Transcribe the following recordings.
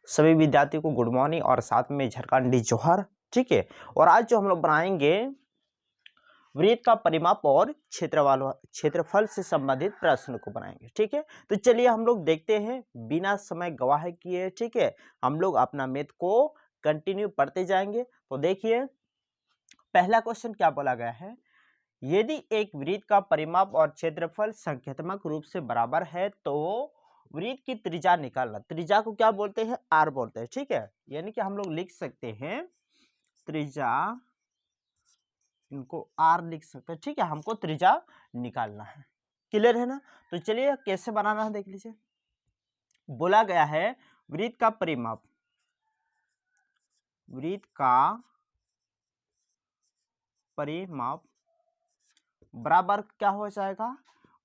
सभी विद्यार्थियों को गुड मॉर्निंग और साथ में झारखंडी जोहर। ठीक है, और आज जो हम लोग बनाएंगे वृत्त का परिमाप और क्षेत्रफल से संबंधित प्रश्न को बनाएंगे। ठीक है, तो चलिए हम लोग देखते हैं बिना समय गवाह किए। ठीक है, हम लोग अपना मैथ को कंटिन्यू पढ़ते जाएंगे। तो देखिए पहला क्वेश्चन क्या बोला गया है, यदि एक वृत्त का परिमाप और क्षेत्रफल संख्यात्मक रूप से बराबर है तो वृत्त की त्रिज्या निकालना। त्रिज्या को क्या बोलते हैं? आर बोलते हैं। ठीक है, यानी कि हम लोग लिख सकते हैं त्रिज्या, इनको आर लिख सकते हैं। ठीक है, हमको त्रिज्या निकालना है। क्लियर है ना? तो चलिए कैसे बनाना है देख लीजिए। बोला गया है वृत्त का परिमाप, वृत्त का परिमाप बराबर क्या हो जाएगा?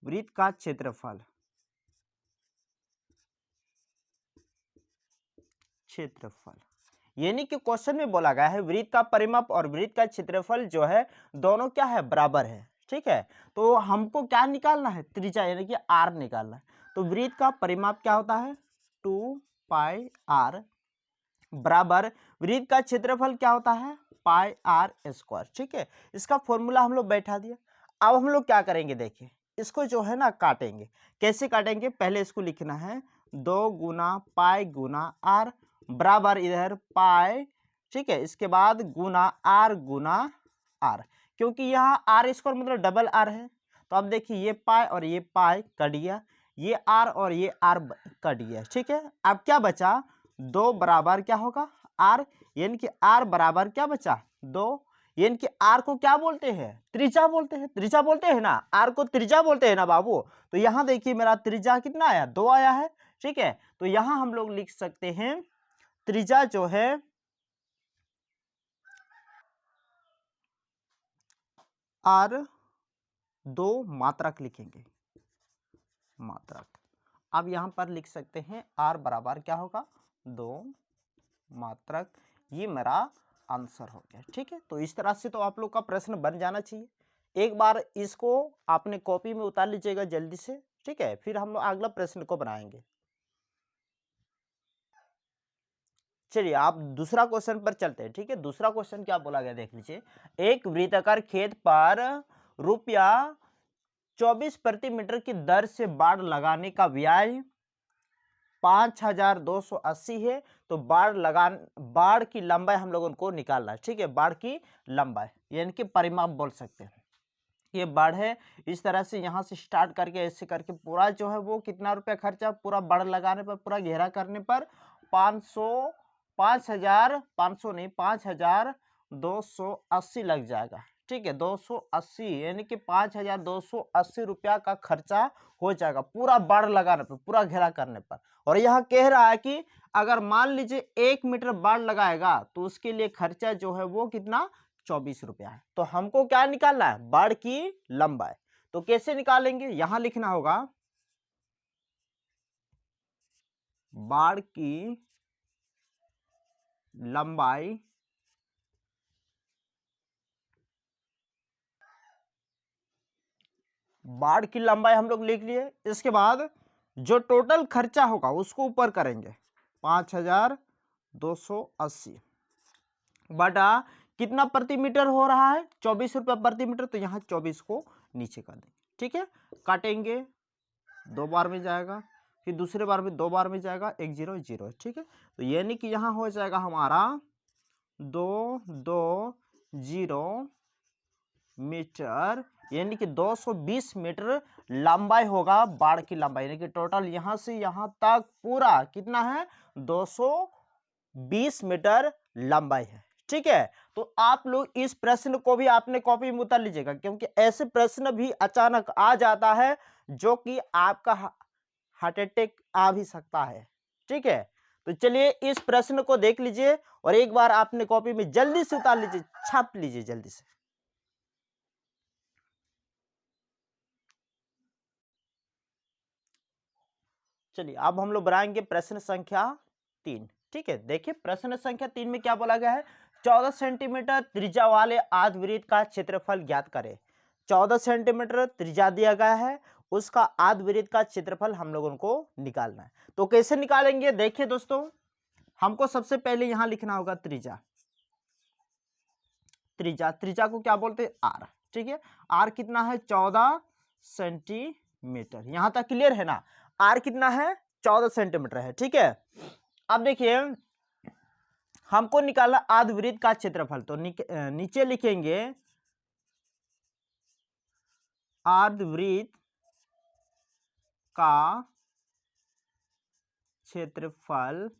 वृत्त का क्षेत्रफल, क्षेत्रफल। यानी कि क्वेश्चन में बोला गया है वृत्त का परिमाप और वृत्त का क्षेत्रफल जो है दोनों क्या है? बराबर है। ठीक है, तो हमको क्या निकालना है? त्रिज्या यानी कि आर निकालना है। तो वृत्त का परिमाप क्या होता है? 2 पाई आर बराबर वृत्त का क्षेत्रफल क्या होता है? पाई आर स्क्वायर। ठीक है, इसका फॉर्मूला हम लोग बैठा दिया। अब हम लोग क्या करेंगे, देखिए इसको जो है ना काटेंगे। कैसे काटेंगे? पहले इसको लिखना है 2 गुना पाई गुना आर बराबर इधर पाई। ठीक है, इसके बाद गुना आर, क्योंकि यहाँ आर स्क्वायर मतलब डबल आर है। तो अब देखिए ये पाई और ये पाई कट गया, ये आर और ये आर कट गया। ठीक है, अब क्या बचा? 2 बराबर क्या होगा? आर, यानी कि आर बराबर क्या बचा? 2। यानी कि आर को क्या बोलते हैं? त्रिज्या बोलते हैं। त्रिज्या बोलते हैं ना, आर को त्रिज्या बोलते हैं ना बाबू। तो यहां देखिए मेरा त्रिज्या कितना आया? 2 आया है। ठीक है, तो यहां हम लोग लिख सकते हैं त्रिज्या जो है आर 2 मात्रक लिखेंगे, मात्रक। अब यहां पर लिख सकते हैं आर बराबर क्या होगा? 2 मात्रक। ये मेरा आंसर हो गया। ठीक है, तो इस तरह से तो आप लोग का प्रश्न बन जाना चाहिए। एक बार इसको आपने कॉपी में उतार लीजिएगा जल्दी से। ठीक है, फिर हम लोग अगला प्रश्न को बनाएंगे। चलिए आप दूसरा क्वेश्चन पर चलते हैं। ठीक है, दूसरा क्वेश्चन क्या बोला गया देख लीजिए। एक वृत्ताकार खेत पर रुपया 24 प्रति मीटर की दर से बाड़ लगाने का ब्याज 5280 है। तो बाड़ की लंबाई हम लोगों को निकालना है। ठीक है, बाड़ की लंबाई यानी कि परिमाप बोल सकते हैं। ये बाड़ है, इस तरह से यहाँ से स्टार्ट करके ऐसे करके पूरा जो है वो कितना रुपया खर्चा? पूरा बाड़ लगाने पर, पूरा घेरा करने पर 5,500 नहीं 5,280 लग जाएगा। ठीक है, 280 यानी कि 5,280 रुपया का खर्चा हो जाएगा पूरा बाड़ लगाने पर, पूरा घेरा करने पर। और यहाँ कह रहा है कि अगर मान लीजिए 1 मीटर बाड़ लगाएगा तो उसके लिए खर्चा जो है वो कितना? 24 रुपया है। तो हमको क्या निकालना है? बाड़ की लंबाई। तो कैसे निकालेंगे? यहां लिखना होगा बाड़ की लंबाई बाड़ की लंबाई हम लोग लिख लिए। इसके बाद जो टोटल खर्चा होगा उसको ऊपर करेंगे 5,280 बटा कितना प्रति मीटर हो रहा है? 24 रुपया प्रति मीटर। तो यहाँ 24 को नीचे कर देंगे। ठीक है, काटेंगे, 2 बार में जाएगा, फिर दूसरे बार में 2 बार में जाएगा, 1 0 0। ठीक है, तो यानी कि यहाँ हो जाएगा हमारा 2 2 0 मीटर, यानी कि 220 मीटर लंबाई होगा बाड़ की लंबाई। यानी कि टोटल यहां से यहां तक पूरा कितना है? 220 मीटर लंबाई है। ठीक है, तो आप लोग इस प्रश्न को भी आपने कॉपी में उतार लीजिएगा, क्योंकि ऐसे प्रश्न भी अचानक आ जाता है जो कि आपका हार्ट अटैक आ भी सकता है। ठीक है, तो चलिए इस प्रश्न को देख लीजिए और एक बार आपने कॉपी में जल्दी से उतार लीजिए, छाप लीजिए जल्दी से। चलिए अब हम लोग बनाएंगे प्रश्न संख्या 3। ठीक है, देखिए प्रश्न संख्या 3 में क्या बोला गया है? 14 सेंटीमीटर त्रिज्या वाले अर्धवृत्त का क्षेत्रफल ज्ञात करें। 14 सेंटीमीटर त्रिज्या दिया गया है, उसका अर्धवृत्त का क्षेत्रफल हम लोगों को निकालना है। तो कैसे निकालेंगे? देखिए दोस्तों, हमको सबसे पहले यहां लिखना होगा त्रिज्या। त्रिज्या को क्या बोलते हैं? आर। ठीक है, आर कितना है? 14 सेंटीमीटर। यहां तक क्लियर है ना? आर कितना है? 14 सेंटीमीटर है। ठीक है, अब देखिए हमको निकालना अर्धवृत्त का क्षेत्रफल, तो नीचे लिखेंगे अर्धवृत्त का क्षेत्रफल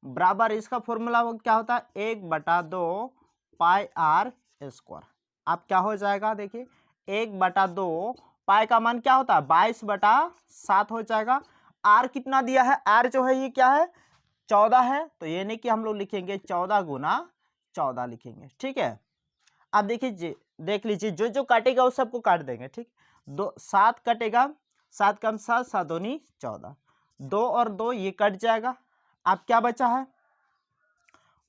बराबर, इसका फॉर्मूला क्या होता है? 1/2 पाई आर स्क्वायर। अब क्या हो जाएगा? देखिए 1/2 पाई का मान क्या होता है? 22/7 हो जाएगा। आर कितना दिया है? आर जो है ये क्या है? 14 है, तो ये नहीं कि हम लोग लिखेंगे 14 गुना 14 लिखेंगे। ठीक है, अब देखिए देख लीजिए जो जो काटेगा वो सबको काट देंगे। ठीक, 7 कटेगा, 7 कम 7, 7 दूनी 14, 2 और 2 ये कट जाएगा। अब क्या बचा है?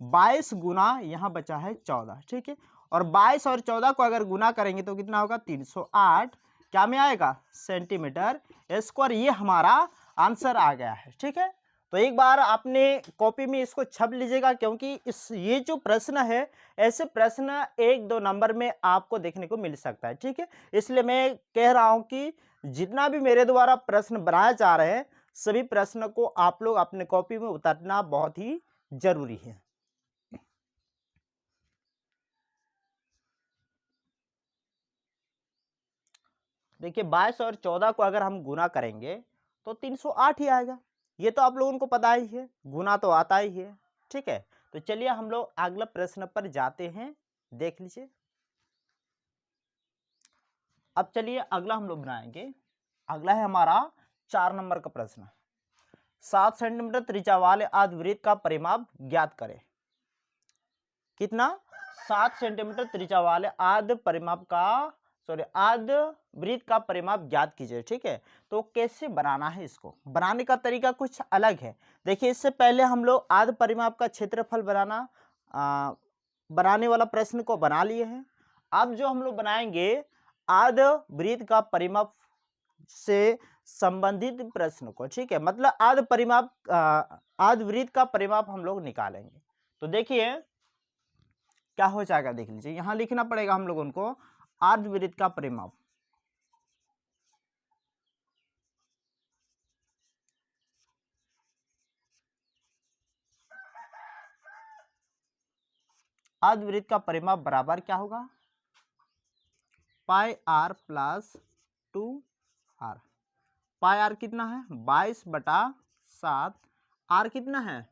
22 गुना यहाँ बचा है 14। ठीक है, और 22 और 14 को अगर गुना करेंगे तो कितना होगा? 308 क्या में आएगा? Centimetre square. ये हमारा आंसर आ गया है। ठीक है, तो एक बार आपने कॉपी में इसको छप लीजिएगा, क्योंकि ये जो प्रश्न है ऐसे प्रश्न 1-2 नंबर में आपको देखने को मिल सकता है। ठीक है, इसलिए मैं कह रहा हूं कि जितना भी मेरे द्वारा प्रश्न बनाए जा रहे हैं सभी प्रश्न को आप लोग अपने कॉपी में उतारना बहुत ही जरूरी है। देखिए 22 और 14 को अगर हम गुना करेंगे तो 308 ही आएगा। ये तो आप लोगों को पता ही है, गुना तो आता ही है। ठीक है, तो चलिए हम लोग अगला प्रश्न पर जाते हैं, देख लीजिए। अब चलिए अगला हम लोग बनाएंगे। अगला है हमारा 4 नंबर का प्रश्न। 7 सेंटीमीटर त्रिज्या वाले अर्धवृत्त का परिमाप ज्ञात करें। कितना? 7 सेंटीमीटर त्रिज्या वाले अर्धवृत्त का परिमाप ज्ञात कीजिए। ठीक है, तो कैसे बनाना है? इसको बनाने का तरीका कुछ अलग है। देखिए इससे पहले हम लोग अर्ध परिमाप का क्षेत्रफल बनाने वाला प्रश्न को बना लिए हैं। अब जो हम लोग बनाएंगे अर्धवृत्त का परिमाप से संबंधित प्रश्न को। ठीक है, मतलब अर्धवृत्त का परिमाप हम लोग निकालेंगे। तो देखिए क्या हो जाएगा, देख लीजिए। यहां लिखना पड़ेगा हम लोगों को अर्धवृत्त का परिमाप। अर्धवृत्त का परिमाप बराबर क्या होगा? Pi r plus 2r। Pi r कितना है? 22/7। आर कितना है?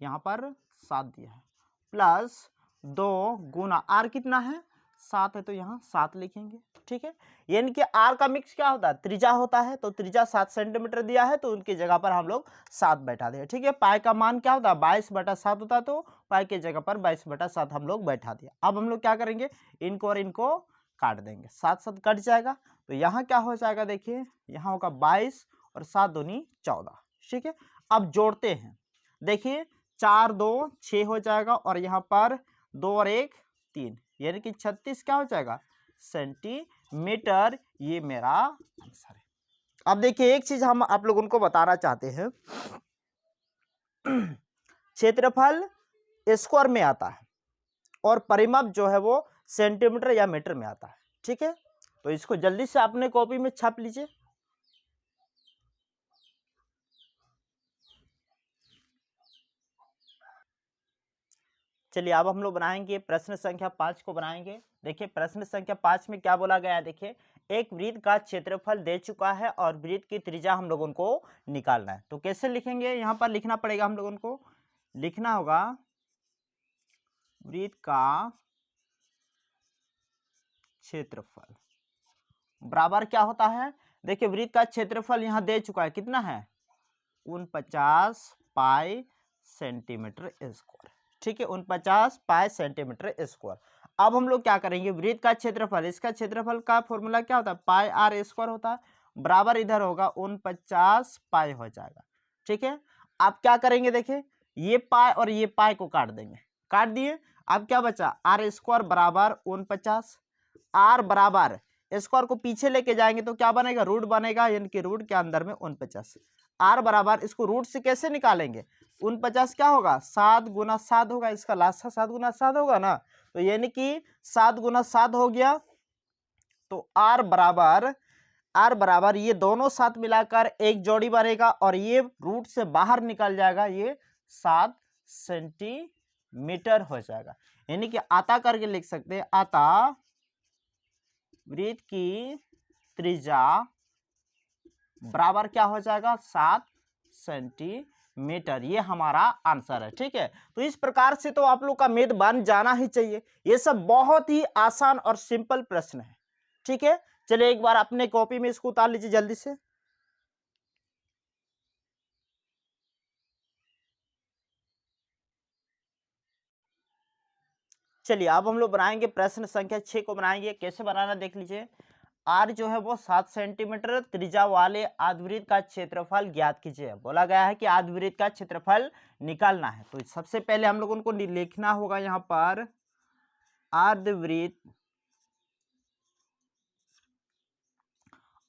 यहाँ पर 7 दिया है, प्लस 2 गुना आर कितना है? 7 है, तो यहाँ 7 लिखेंगे। ठीक है, यानी कि आर का मिक्स क्या होता है? त्रिज्या होता है, तो त्रिज्या 7 सेंटीमीटर दिया है तो उनकी जगह पर हम लोग 7 बैठा दिया। ठीक है, पाई का मान क्या होता है? 22/7 होता है, तो पाई की जगह पर 22/7 हम लोग बैठा दिया। अब हम लोग क्या करेंगे? इनको और इनको काट देंगे, 7 कट जाएगा, तो यहाँ क्या हो जाएगा? देखिए यहाँ होगा 22 और 7 दूनी 14। ठीक है, अब जोड़ते हैं। देखिए 4 2 6 हो जाएगा, और यहाँ पर 2 और 1 3, यानी कि 36 क्या हो जाएगा? सेंटीमीटर। ये मेरा आंसर है। अब देखिए एक चीज हम आप लोगों को बताना चाहते हैं, क्षेत्रफल स्क्वायर में आता है और परिमाप जो है वो सेंटीमीटर या मीटर में आता है। ठीक है, तो इसको जल्दी से अपने कॉपी में छाप लीजिए। चलिए अब हम लोग बनाएंगे प्रश्न संख्या 5 को बनाएंगे। देखिए प्रश्न संख्या 5 में क्या बोला गया है? देखिए एक वृत्त का क्षेत्रफल दे चुका है और वृत्त की त्रिज्या हम लोगों को निकालना है। तो कैसे लिखेंगे? यहाँ पर लिखना पड़ेगा, हम लोगों को लिखना होगा वृत्त का क्षेत्रफल बराबर क्या होता है? देखिए वृत्त का क्षेत्रफल यहाँ दे चुका है, कितना है? 49 पाई सेंटीमीटर स्क्वायर। ठीक है, 49 पाई सेंटीमीटर स्क्वायर। अब हम लोग क्या करेंगे? वृत्त का क्षेत्रफल, इसका क्षेत्रफल का फॉर्मूला क्या होता है? पाई आर स्क्वायर होता है, बराबर इधर होगा 49 पाई हो जाएगा। ठीक है, आप क्या करेंगे? देखिए ये पाई और ये पाई को काट देंगे, काट दिए। अब क्या बचा? आर स्क्वायर बराबर 49, आर बराबर स्क्वायर को पीछे लेके जाएंगे तो क्या बनेगा? रूट बनेगा, यानी कि रूट के अंदर में 49। आर बराबर, इसको रूट से कैसे निकालेंगे, 49 क्या होगा 7 गुना 7 होगा, इसका लास्ट 7 गुना 7 होगा ना, तो यानी कि 7 गुना 7 हो गया। तो आर बराबर ये दोनों साथ मिलाकर एक जोड़ी बनेगा और ये रूट से बाहर निकल जाएगा, ये 7 सेंटीमीटर हो जाएगा। यानी कि आता करके लिख सकते हैं, आता वृत्त की त्रिज्या बराबर क्या हो जाएगा 7 सेंटीमीटर। ये हमारा आंसर है। ठीक है, तो इस प्रकार से तो आप लोग का मैथ बन जाना ही चाहिए। ये सब बहुत ही आसान और सिंपल प्रश्न है। ठीक है, चलिए एक बार अपने कॉपी में इसको उतार लीजिए जल्दी से। चलिए अब हम लोग बनाएंगे प्रश्न संख्या 6 को बनाएंगे। कैसे बनाना देख लीजिए। आर जो है वो 7 सेंटीमीटर त्रिज्या वाले अर्धवृत्त का क्षेत्रफल ज्ञात कीजिए। बोला गया है कि अर्धवृत्त का क्षेत्रफल निकालना है। तो सबसे पहले हम लोगों को लिखना होगा यहाँ पर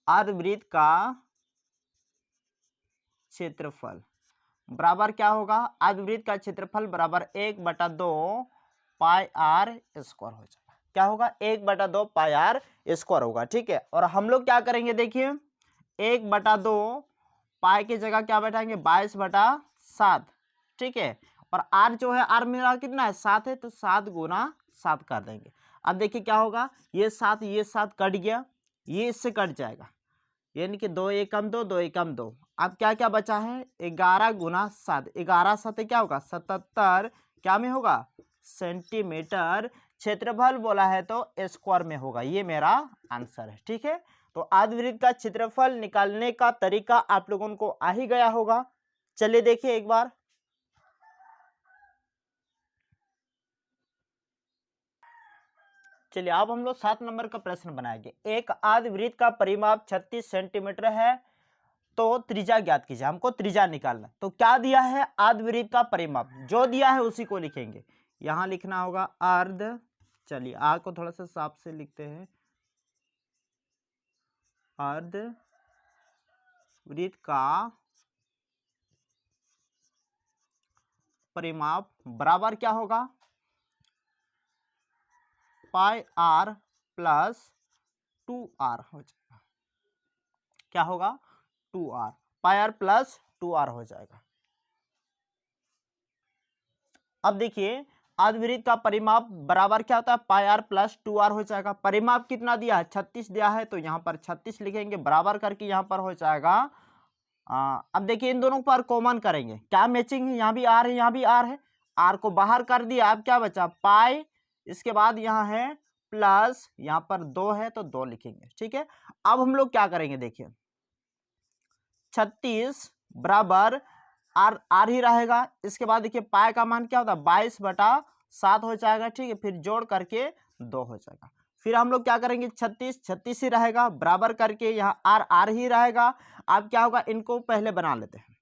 अर्धवृत्त का क्षेत्रफल बराबर क्या होगा, अर्धवृत्त का क्षेत्रफल बराबर 1/2 पाई आर स्क्वायर हो जाएगा। क्या होगा 1/2 पाई आर स्क्वायर होगा। ठीक है, और हम लोग क्या करेंगे देखिए, 1/2 पाई की जगह क्या बैठाएंगे 22/7। ठीक है, और आर जो है, आर मेरा कितना है 7 है, तो 7 गुना 7 कर देंगे। अब देखिए क्या होगा, ये 7 कट गया, ये इससे कट जाएगा, यानी कि 2 एकम 2, 2 एकम 2। अब क्या क्या बचा है 11 गुना 7, 11 7 क्या होगा 77, क्या में होगा सेंटीमीटर। क्षेत्रफल बोला है तो स्क्वायर में होगा। ये मेरा आंसर है। ठीक है, तो अर्धवृत्त का क्षेत्रफल निकालने का तरीका आप लोगों को आ ही गया होगा। चलिए देखिए एक बार। चलिए अब हम लोग 7 नंबर का प्रश्न बनाएंगे। एक अर्धवृत्त का परिमाप 36 सेंटीमीटर है, तो त्रिज्या ज्ञात कीजिए। हमको त्रिज्या निकालना। तो क्या दिया है, अर्धवृत्त का परिमाप जो दिया है उसी को लिखेंगे। यहां लिखना होगा अर्ध, चलिए आर को थोड़ा सा साफ से लिखते हैं, अर्धवृत्त का परिमाप बराबर क्या होगा पाई आर प्लस 2r हो जाएगा। क्या होगा 2r, pi r plus 2r हो जाएगा। अब देखिए अर्धवृत्त का परिमाप बराबर क्या होता है पाई आर प्लस 2r हो जाएगा। परिमाप कितना दिया है 36 दिया है, तो यहाँ पर 36 लिखेंगे, बराबर करके यहाँ पर हो जाएगा। अब देखिए इन दोनों पर कॉमन करेंगे, क्या मैचिंग है, यहाँ भी आर है यहाँ भी आर है, आर को बाहर कर दिया। अब क्या बचा पाई, इसके बाद यहाँ है प्लस, यहाँ पर 2 है तो 2 लिखेंगे। ठीक है, अब हम लोग क्या करेंगे देखिए, 36 बराबर आर आर ही रहेगा। इसके बाद देखिए पाई का मान क्या होता है 22/7 हो जाएगा। ठीक है, फिर जोड़ करके 2 हो जाएगा। फिर हम लोग क्या करेंगे 36 ही रहेगा, बराबर करके यहाँ आर आर ही रहेगा। अब क्या होगा, इनको पहले बना लेते हैं।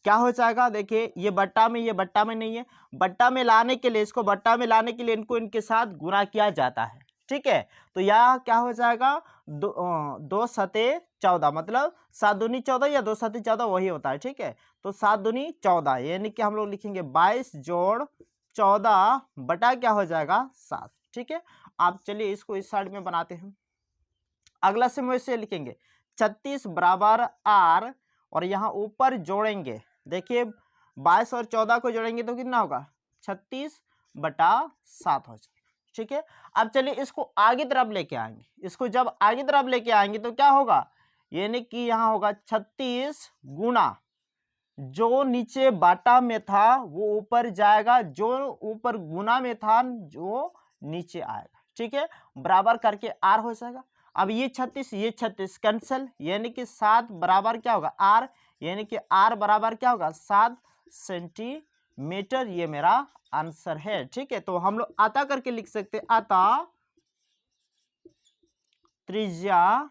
क्या हो जाएगा देखिए, ये बट्टा में नहीं है, बट्टा में लाने के लिए, इसको बट्टा में लाने के लिए इनको इनके साथ गुणा किया जाता है। ठीक है, तो यह क्या हो जाएगा 2 सते 14, मतलब 7 दूनी 14 या 2 सते 14 वही होता है। ठीक है, तो 7 दूनी 14, यानी कि हम लोग लिखेंगे 22 जोड़ 14 बटा क्या हो जाएगा 7। ठीक है, आप चलिए इसको इस साइड में बनाते हैं। अगला से वैसे लिखेंगे 36 बराबर आर, और यहाँ ऊपर जोड़ेंगे, देखिए 22 और 14 को जोड़ेंगे तो कितना होगा 36/7 हो जाएगा। ठीक है, अब चलिए इसको आगे तरफ लेके आएंगे। इसको जब आगे तरफ लेके आएंगे तो क्या होगा, यानी कि यहाँ होगा 36 गुना, जो नीचे बाटा में था वो ऊपर जाएगा, जो ऊपर गुना में था जो नीचे आएगा। ठीक है, बराबर करके आर हो जाएगा। अब ये 36 कैंसिल, यानी कि 7 बराबर क्या होगा आर, यानी कि आर बराबर क्या होगा 7 सेंटीमीटर। ये मेरा आंसर है। ठीक है, तो हम लोग आता करके लिख सकते हैं, आता त्रिज्या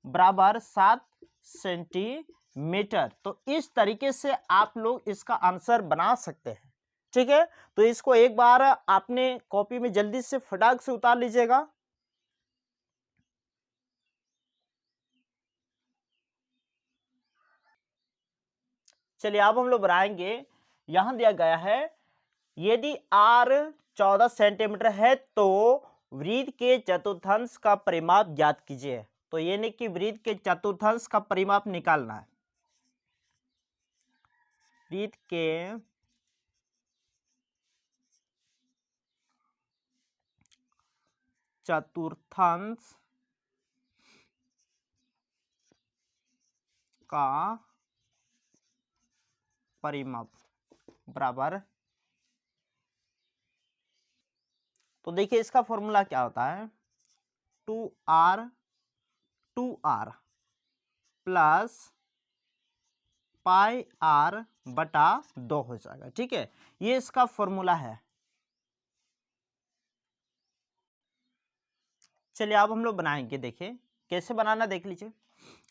बराबर 7 सेंटीमीटर। तो इस तरीके से आप लोग इसका आंसर बना सकते हैं। ठीक है, तो इसको एक बार आपने कॉपी में जल्दी से फटाक से उतार लीजिएगा। चलिए अब हम लोग बनाएंगे, यहां दिया गया है यदि r 14 सेंटीमीटर है तो वृत्त के चतुर्थांश का परिमाप ज्ञात कीजिए। तो यानी कि वृत्त के चतुर्थांश का परिमाप निकालना है। वृत्त के चतुर्थांश का परिमाप बराबर, तो देखिए इसका फॉर्मूला क्या होता है, 2r प्लस पाई r बटा 2 हो जाएगा। ठीक है, ये इसका फॉर्मूला है। चलिए अब हम लोग बनाएंगे, देखिए कैसे बनाना देख लीजिए।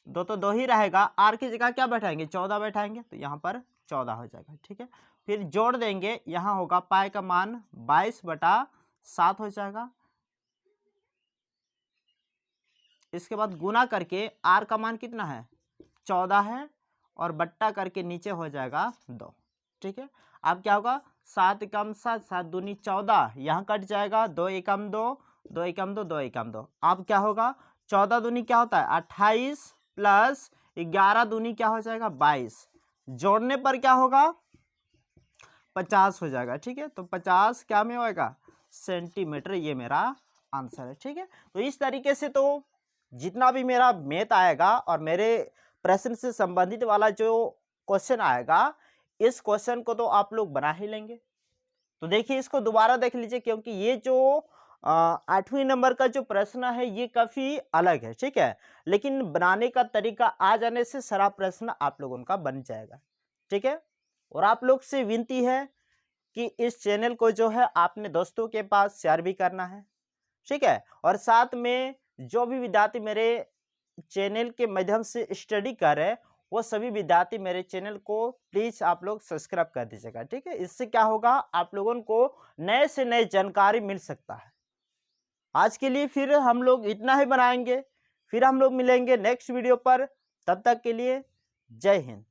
दो तो दो ही रहेगा, r की जगह क्या बैठाएंगे, 14 बैठाएंगे, तो यहाँ पर 14 हो जाएगा। ठीक है, फिर जोड़ देंगे, यहाँ होगा पाई का मान 22 बटा 7 हो जाएगा। इसके बाद गुना करके r का मान कितना है, 14 है, और बट्टा करके नीचे हो जाएगा 2। ठीक है, अब क्या होगा, 7 एकम 7, 7 दूनी 14, यहाँ कट जाएगा, 2 एकम 2, 2 एकम 2, 2 एकम 2। अब क्या होगा, 14 दूनी क्या होता है 28 प्लस 11 दूनी क्या हो जाएगा 22, जोड़ने पर क्या होगा 50 हो जाएगा। ठीक है, तो 50 क्या में होएगा सेंटीमीटर, ये मेरा आंसर है। ठीक है, तो इस तरीके से तो जितना भी मेरा मैथ आएगा और मेरे प्रश्न से संबंधित वाला जो क्वेश्चन आएगा, इस क्वेश्चन को तो आप लोग बना ही लेंगे। तो देखिए इसको दोबारा देख लीजिए, क्योंकि ये जो 8वें नंबर का जो प्रश्न है ये काफी अलग है। ठीक है, लेकिन बनाने का तरीका आ जाने से सारा प्रश्न आप लोगों का बन जाएगा। ठीक है, और आप लोग से विनती है कि इस चैनल को जो है आपने दोस्तों के पास शेयर भी करना है। ठीक है, और साथ में जो भी विद्यार्थी मेरे चैनल के माध्यम से स्टडी कर रहे हैं, वो सभी विद्यार्थी मेरे चैनल को प्लीज आप लोग सब्सक्राइब कर दीजिएगा। ठीक है, इससे क्या होगा, आप लोगों को नए से नए जानकारी मिल सकता है। आज के लिए फिर हम लोग इतना ही बनाएंगे, फिर हम लोग मिलेंगे नेक्स्ट वीडियो पर। तब तक के लिए जय हिंद।